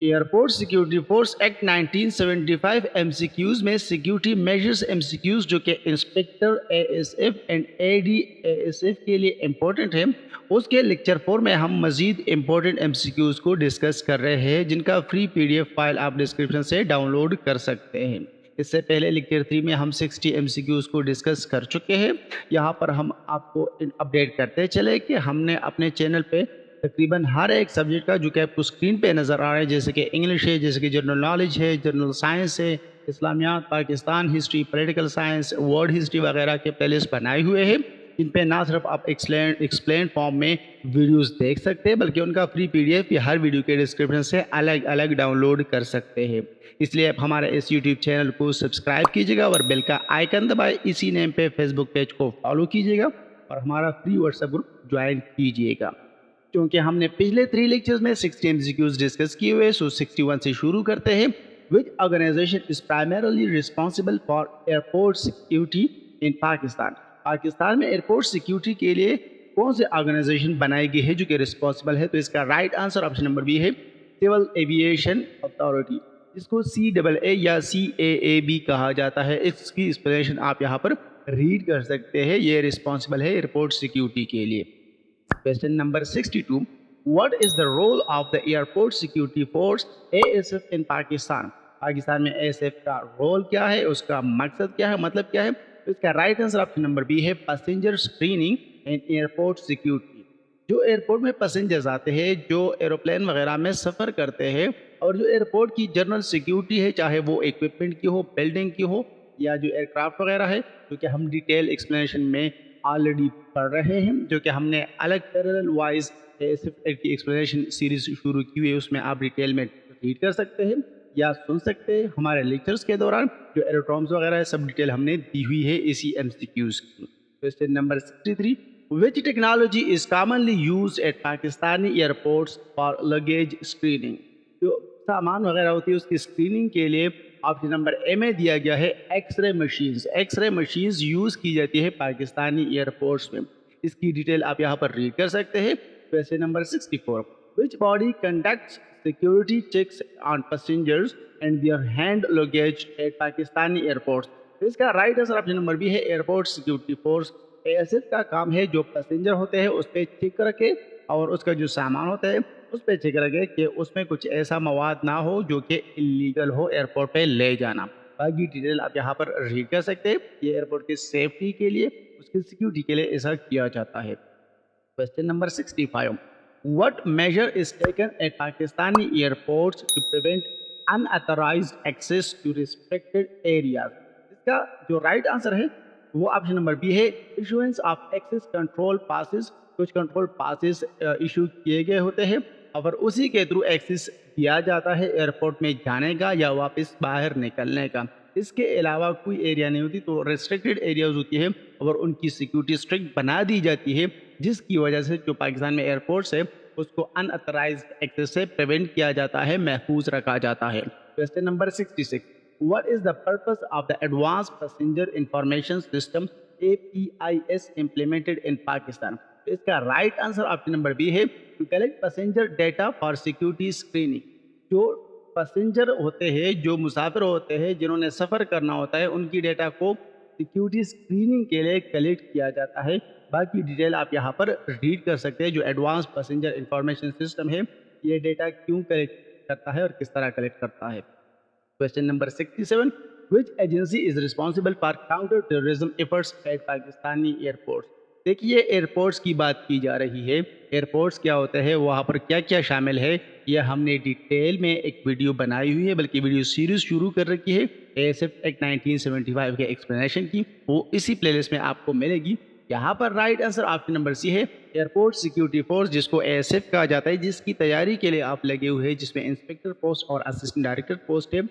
Airport security force act 1975 MCQs में security measures MCQs जो कि इंस्पेक्टर एएसएफ एंड एडीएएसएफ के लिए इम्पोर्टेंट है, उसके लेक्चर 4 में हम मजीद इम्पोर्टेंट एमसीक्यूज को डिस्कस कर रहे हैं, जिनका फ्री पीडीएफ फाइल आप डिस्क्रिप्शन से डाउनलोड कर सकते हैं। इससे पहले लेक्चर 3 में हम 60 एमसीक्यूज को डिस्कस कर चुके हैं। यहाँ पर हम आपको अपडेट करते चले कि हमने अपने चैनल पे तकरीबन हर एक सब्जेक्ट का जो कि आपको स्क्रीन पे नज़र आ रहा है, जैसे कि इंग्लिश है, जैसे कि जनरल नॉलेज है, जनरल साइंस है, Islamiyat, Pakistan history, political science, world history वगैरह के प्लेलिस्ट बनाए हुए हैं। इन पे ना सिर्फ आप एक्सप्लेन फॉर्म में वीडियोस देख सकते हैं, बल्कि उनका फ्री पीडीएफ या हर वीडियो के डिस्क्रिप्शन से अलग अलग डाउनलोड कर सकते हैं। इसलिए आप हमारे इस यूट्यूब चैनल को सब्सक्राइब कीजिएगा और बेल का आइकन दबाए इसी नेम पे फेसबुक पेज को फॉलो कीजिएगा और हमारा फ्री व्हाट्सएप ग्रुप ज्वाइन कीजिएगा। क्योंकि हमने पिछले 3 लेक्चर्स में 60 एमसीक्यूज डिस्कस किए हुए, सो 61 से शुरू करते हैं। Which organization is primarily responsible for airport security in Pakistan? Pakistan में एयरपोर्ट सिक्योरिटी के लिए कौन से ऑर्गेनाइजेशन बनाई गई है जो कि रिस्पॉन्सिबल है? तो इसका right answer option number B है, सिविल एविएशन अथॉरिटी, जिसको CAA या CAAB कहा जाता है। इसकी एक्सप्लेनेशन आप यहाँ पर रीड कर सकते हैं। ये रिस्पॉन्सिबल है एयरपोर्ट सिक्योरिटी के लिए। Question number 62. What is the role of the Airport Security Force ASF in Pakistan? Pakistan में ASF का रोल क्या है, उसका मकसद क्या है, मतलब क्या है? तो इसका right answer option number B है, passenger screening and airport security. जो एयरपोर्ट में पैसेंजर्स आते हैं, जो एरोप्लेन वगैरह में सफ़र करते हैं, और जो एयरपोर्ट की जनरल सिक्योरिटी है, चाहे वो इक्विपमेंट की हो, बिल्डिंग की हो, या जो एयरक्राफ्ट वगैरह है, क्योंकि हम डिटेल एक्सप्लेनेशन में ऑलरेडी पढ़ रहे हैं, जो कि हमने अलग पैरेलल वाइज की एक्सप्लेनेशन सीरीज शुरू की हुई है। उसमें आप डिटेल में रीड कर सकते हैं या सुन सकते हैं हमारे लेक्चर्स के दौरान। जो एरोड्रोम्स वगैरह है, सब डिटेल हमने दी हुई है इसी एमसीक्यूज की। Question number 63. Which technology is commonly use at Pakistani airports for luggage screening? जो सामान वगैरह होती है उसकी स्क्रीनिंग के लिए ऑप्शन नंबर ए में दिया गया है X ray machines. X ray machines use की जाती है पाकिस्तानी एयरपोर्ट्स में। इसकी डिटेल आप यहाँ पर रीड कर सकते हैं। Question number 64. Which body conducts security checks on passengers and their hand luggage at Pakistani airports? तो इसका right answer option number B है, एयरपोर्ट सिक्योरिटी फोर्स। ASF का काम है जो पैसेंजर होते हैं उस पर चेक रखे, और उसका जो सामान होता है उस पर चेक रखे कि उसमें कुछ ऐसा मवाद ना हो जो कि इलीगल हो एयरपोर्ट पे ले जाना। बाकी डिटेल आप यहाँ पर रीड कर सकते हैं। ये एयरपोर्ट की सेफ्टी के लिए, उसकी सिक्योरिटी के लिए ऐसा किया जाता है। Question number 65. What measure is taken at Pakistani airports to prevent unauthorised access to restricted areas? इसका जो राइट आंसर है वो ऑप्शन नंबर बी है, issuance of access control passes. कुछ कंट्रोल पासिस इशू किए गए होते हैं और उसी के थ्रू एक्सेस दिया जाता है एयरपोर्ट में जाने का या वापस बाहर निकलने का। इसके अलावा कोई एरिया नहीं होती, तो रेस्ट्रिक्टेड एरियाज होती है और उनकी सिक्योरिटी स्ट्रिक्ट बना दी जाती है, जिसकी वजह से जो पाकिस्तान में एयरपोर्ट्स है उसको अनऑथराइज्ड एक्सेस से प्रिवेंट किया जाता है, महफूज रखा जाता है। Question number 66. What is the purpose of the Advanced Passenger Information System APIS implemented in Pakistan? इसका right answer option number B है, to collect passenger data for security screening. जो पैसेंजर होते हैं, जो मुसाफिर होते हैं, जिन्होंने सफ़र करना होता है, उनकी डेटा को सिक्योरिटी स्क्रीनिंग के लिए कलेक्ट किया जाता है। बाकी डिटेल आप यहाँ पर रीड कर सकते हैं। जो एडवांस पैसेंजर इंफॉर्मेशन सिस्टम है, ये डेटा क्यों कलेक्ट करता है और किस तरह कलेक्ट करता है। Question number 67. Which agency is responsible for counter terrorism efforts eight Pakistani airports? देखिए, एयरपोर्ट्स की बात की जा रही है। एयरपोर्ट्स क्या होते हैं, वहाँ पर क्या क्या शामिल है, यह हमने डिटेल में एक वीडियो बनाई हुई है, बल्कि वीडियो सीरीज शुरू कर रखी है ASF एक्ट 1975 के एक्सप्लेनेशन की। वो इसी प्लेलिस्ट में आपको मिलेगी। यहाँ पर right answer option number C है, एयरपोर्ट सिक्योरिटी फोर्स, जिसको ASF कहा जाता है, जिसकी तैयारी के लिए आप लगे हुए हैं, जिसमें इंस्पेक्टर पोस्ट और असिस्टेंट डायरेक्टर पोस्ट है।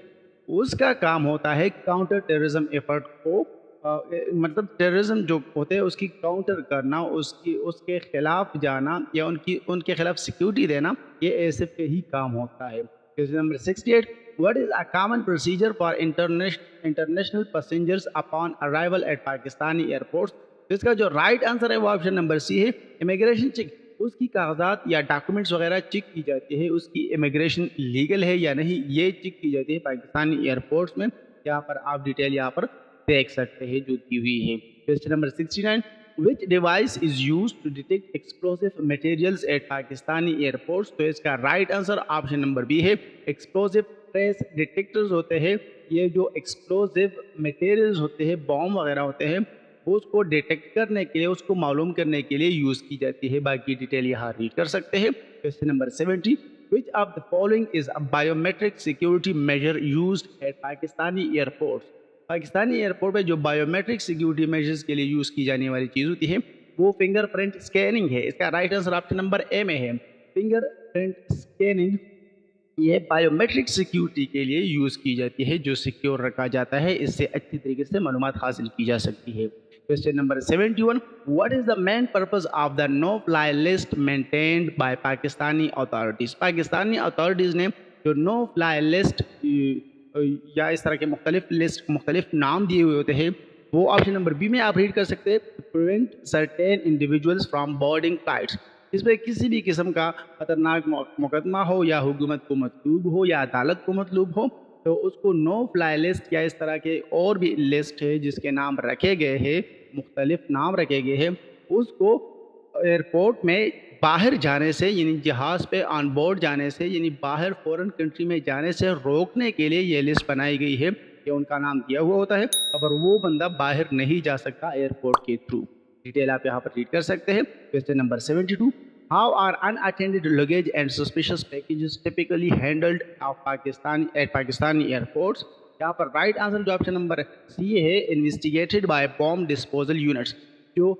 उसका काम होता है काउंटर टेररिज्म एफर्ट को मतलब टेररिज्म जो होते हैं उसकी काउंटर करना, उसके खिलाफ जाना या उनके खिलाफ सिक्योरिटी देना, ये ASF के ही काम होता है। Question number 68. What is a common procedure for international passengers upon arrival at Pakistani airports? इसका जो राइट आंसर है वो ऑप्शन नंबर सी है, इमिग्रेशन चेक। اس کی کاغذات یا ڈاکومنٹس وغیرہ چیک کی جاتی ہے، اس کی امیگریشن لیگل ہے یا نہیں، یہ چیک کی جاتی ہے پاکستانی ایئرپورٹس میں. یہاں پر آپ ڈیٹیل یہاں پر دیکھ سکتے ہیں جو دی ہوئی ہے. Question number 69. Which device is used to detect explosive materials at Pakistani airports? تو اس کا right answer option number B ہے. ایکسپلوسو ٹریس ڈیٹیکٹرز ہوتے ہیں، یہ جو ایکسپلوسو میٹیریلز ہوتے ہیں، بام وغیرہ ہوتے ہیں، اس کو ڈیٹیکٹ کرنے کے لیے، اس کو معلوم کرنے کے لیے یوز کی جاتی ہے. باقی ڈیٹیل یہاں ریڈ کر سکتے ہیں. Question number 70. Which of the following is a biometric security measure used at Pakistani airports? Pakistani airport پہ جو بایومیٹرک سیکیورٹی میجرز کے لیے یوز کی جانے والی چیز ہوتی ہے وہ فنگر پرنٹ اسکیننگ ہے. اس کا رائٹ آنسر آپشن نمبر اے میں ہے. فنگر پرنٹ اسکیننگ یہ بایومیٹرک سیکیورٹی کے لیے یوز کی جاتی ہے، جو سیکیور رکھا جاتا ہے، اس سے اچھی طریقے سے معلومات حاصل کی جا سکتی ہے. Question number 71. What is the main purpose of the no-fly list maintained by Pakistani authorities؟ Pakistani authorities نے جو نو فلائی لسٹ یا اس طرح کے مختلف نام دیے ہوئے ہوتے ہیں، وہ آپشن نمبر بی میں آپ ریڈ کر سکتے ہیں. Prevent certain individuals from boarding flights. اس پہ کسی بھی قسم کا خطرناک مقدمہ ہو یا حکومت کو مطلوب ہو یا عدالت کو مطلوب ہو، تو اس کو نو فلائی لسٹ یا اس طرح کے اور بھی لسٹ ہے جس کے نام رکھے گئے ہیں، مختلف نام رکھے گئے ہیں، اس کو ایئرپورٹ میں باہر جانے سے، یعنی جہاز پہ آن بورڈ جانے سے، یعنی باہر فورن کنٹری میں جانے سے روکنے کے لیے یہ لسٹ بنائی گئی ہے کہ ان کا نام دیا ہوا ہوتا ہے، اور وہ بندہ باہر نہیں جا سکتا ایئرپورٹ کے تھرو. ڈیٹیل آپ یہاں پر ریڈ کر سکتے ہیں. Question number 72. How are unattended luggage and suspicious packages typically handled at Pakistani airports؟ یہاں پر رائٹ آنسر جو آپشن نمبر سی ہے، investigated by bomb disposal units. جو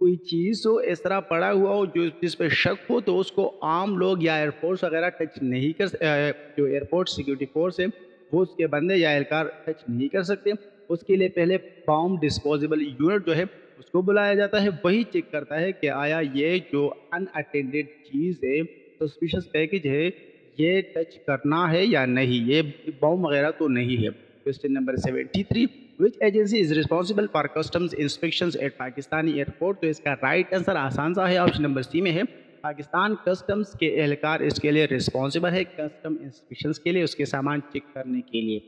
کوئی چیز ہو اس طرح پڑا ہوا ہو جس پہ شک ہو، تو اس کو عام لوگ یا ایئرپورٹس وغیرہ ٹچ نہیں کر، جو ایئرپورٹ سیکیورٹی فورس ہے وہ اس کے بندے یا اہلکار ٹچ نہیں کر سکتے. اس کے لیے پہلے بام ڈسپوزیبل یونٹ جو ہے اس کو بلایا جاتا ہے، وہی چیک کرتا ہے کہ آیا یہ جو ان اٹینڈیڈ چیز ہے، سسپیشس پیکج ہے، یہ ٹچ کرنا ہے یا نہیں، یہ بام وغیرہ تو نہیں ہے. Question number 73. Which agency is responsible for customs inspections at Pakistani airport? تو اس کا رائٹ آنسر آسان سا ہے، آپشن نمبر سی میں ہے. پاکستان کسٹمز کے اہلکار اس کے لیے رسپانسبل ہے، کسٹم انسپیکشنز کے لیے، اس کے سامان چیک کرنے کے لیے.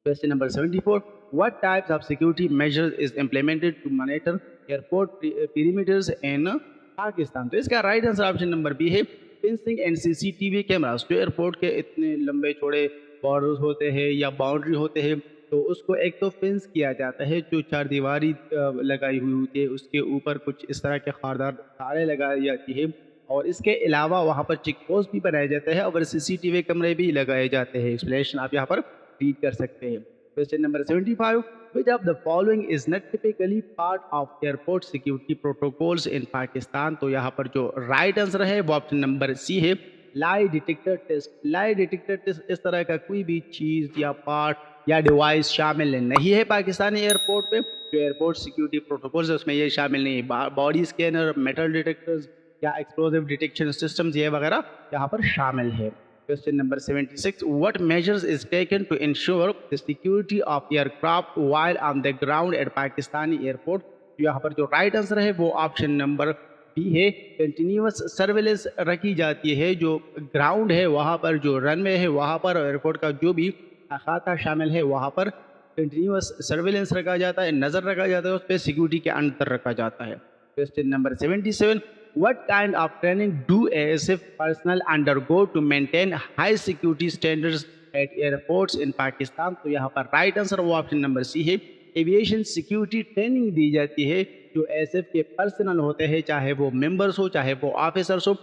Question number 74. What types of security measures is implemented to monitor airport perimeters in Pakistan? تو اس کا right answer option number B ہے. Fencing and CCTV cameras. جو ایئرپورٹ کے اتنے لمبے چوڑے بارڈرز ہوتے ہیں یا باؤنڈری ہوتے ہیں، تو اس کو ایک تو فینس کیا جاتا ہے، جو چار دیواری لگائی ہوئی ہوتی ہے، اس کے اوپر کچھ اس طرح کے خاردار تاریں لگائی جاتی ہے، اور اس کے علاوہ وہاں پر چیک پوسٹ بھی بنائے جاتے ہیں، اور CCTV کیمرے بھی لگائے جاتے ہیں. ایکسپلینیشن آپ یہاں پر ریڈ کر سکتے ہیں. Question number 75. Which of the following is not typically part of airport security protocols in Pakistan؟ تو یہاں پر جو رائٹ آنسر ہے وہ آپشن نمبر سی ہے. لائی ڈیٹیکٹر ٹیسٹ. لائی ڈیٹیکٹر ٹیسٹ اس طرح کا کوئی بھی چیز یا پارٹ یا ڈیوائس شامل نہیں ہے پاکستانی ایئرپورٹ پہ. جو ایئرپورٹ سیکیورٹی پروٹوکولز اس میں یہ شامل نہیں ہے. باڈی اسکینر، میٹل ڈیٹیکٹرز یا ایکسپلوزیو ڈیٹیکشن سسٹمز یہ وغیرہ یہاں پر شامل ہے. Question number 76. What measures is taken to ensure the security of aircraft while on the ground at Pakistani airport؟ یہاں پر جو رائٹ آنسر ہے وہ آپشن نمبر بی ہے. کنٹینیوس سرویلنس رکھی جاتی ہے، جو گراؤنڈ ہے وہاں پر، جو رن وے ہے وہاں پر، ایئرپورٹ کا جو بھی احاطہ شامل ہے وہاں پر کنٹینیوس سرویلنس رکھا جاتا ہے، نظر رکھا جاتا ہے، اس پہ سیکیورٹی کے اندر رکھا جاتا ہے. Question number 77. What kind of training do ASF personnel undergo to maintain high security standards at airports in Pakistan؟ تو یہاں پر رائٹ آنسر وہ آپشن نمبر سی ہے. ایویشن سیکیورٹی ٹریننگ دی جاتی ہے جو ASF کے پرسنل ہوتے ہیں، چاہے وہ ممبرس ہو چاہے وہ آفیسرس ہو.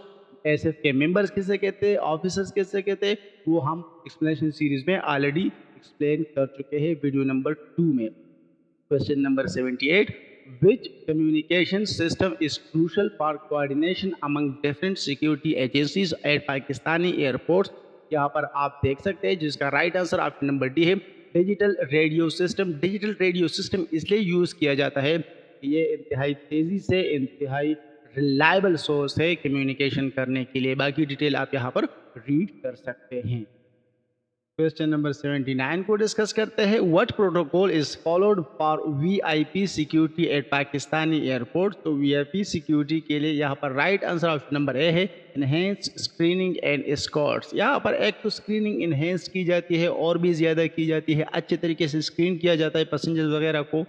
ASF کے ممبرس کسے کہتے ہیں، آفیسرس کسے کہتے ہیں، وہ ہم ایکسپلینیشن سیریز میں آلریڈی ایکسپلین کر چکے ہیں ویڈیو نمبر 2 میں. Question number 78. Which communication system is crucial for coordination among different security agencies at Pakistani airports؟ یہاں پر آپ دیکھ سکتے ہیں جس کا right answer option number D ہے. Digital radio system. Digital radio system اس لیے یوز کیا جاتا ہے کہ یہ انتہائی تیزی سے، انتہائی ریلائبل سورس ہے کمیونیکیشن کرنے کے لیے. باقی ڈیٹیل آپ یہاں پر ریڈ کر سکتے ہیں. क्वेश्चन नंबर 79 को डिस्कस करते हैं। What protocol is followed for VIP security eight Pakistani airport. तो वीआईपी सिक्योरिटी के लिए यहाँ पर right answer option number A है इनहेंस स्क्रीनिंग एंड एस्कॉर्ट्स। यहाँ पर एक तो स्क्रीनिंग इनहेंस की जाती है और भी ज़्यादा की जाती है, अच्छे तरीके से स्क्रीन किया जाता है पैसेंजर्स वगैरह को।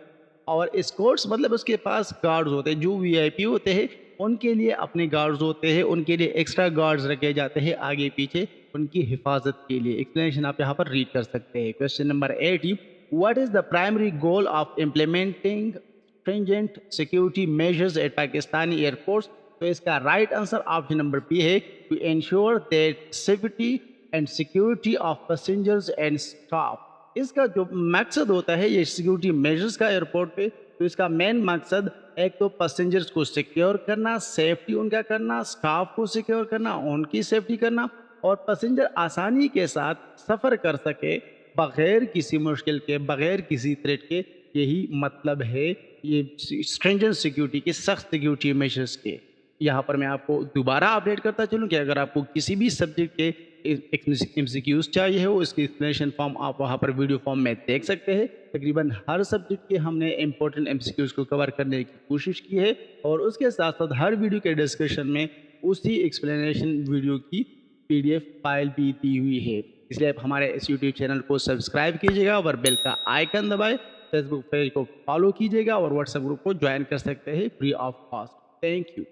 और एस्कॉर्ट्स मतलब उसके पास गार्ड्स होते हैं, जो वीआईपी होते हैं उनके लिए अपने गार्ड्स होते हैं, उनके लिए एक्स्ट्रा गार्ड्स रखे जाते हैं आगे पीछे उनकी हिफाजत के लिए। एक्सप्लेनेशन आप यहाँ पर रीड कर सकते हैं। Question number 80, what is the primary goal of implementing stringent security measures at Pakistani airports. तो इसका right answer option number B है to ensure that safety and security of passengers and staff. इसका जो मकसद होता है ये सिक्योरिटी मेजर्स का एयरपोर्ट पे, तो इसका मेन मकसद एक तो पैसेंजर्स को सिक्योर करना, सेफ्टी उनका करना, स्टाफ को सिक्योर करना, उनकी सेफ्टी करना और पैसेंजर आसानी के साथ सफ़र कर सके बग़ैर किसी मुश्किल के, बग़ैर किसी थ्रेट के। यही मतलब है ये स्ट्रिंजेंट सिक्योरिटी के, सख्त सिक्योरिटी मेजर्स के। यहाँ पर मैं आपको दोबारा अपडेट करता चलूँ कि अगर आपको किसी भी सब्जेक्ट के एमसीक्यूज चाहिए हो, इसकी एक्सप्लेनेशन फॉर्म आप वहाँ पर वीडियो फॉर्म में देख सकते हैं। तकरीबन हर सब्जेक्ट के हमने इंपॉर्टेंट एमसीक्यूज को कवर करने की कोशिश की है और उसके साथ साथ हर वीडियो के डिस्क्रिप्शन में उसी एक्सप्लेनेशन वीडियो की पीडीएफ फाइल भी दी हुई है। इसलिए आप हमारे इस यूट्यूब चैनल को सब्सक्राइब कीजिएगा और बेल का आइकन दबाएं, फेसबुक पेज को फॉलो कीजिएगा और व्हाट्सएप ग्रुप को ज्वाइन कर सकते हैं free of cost. Thank you.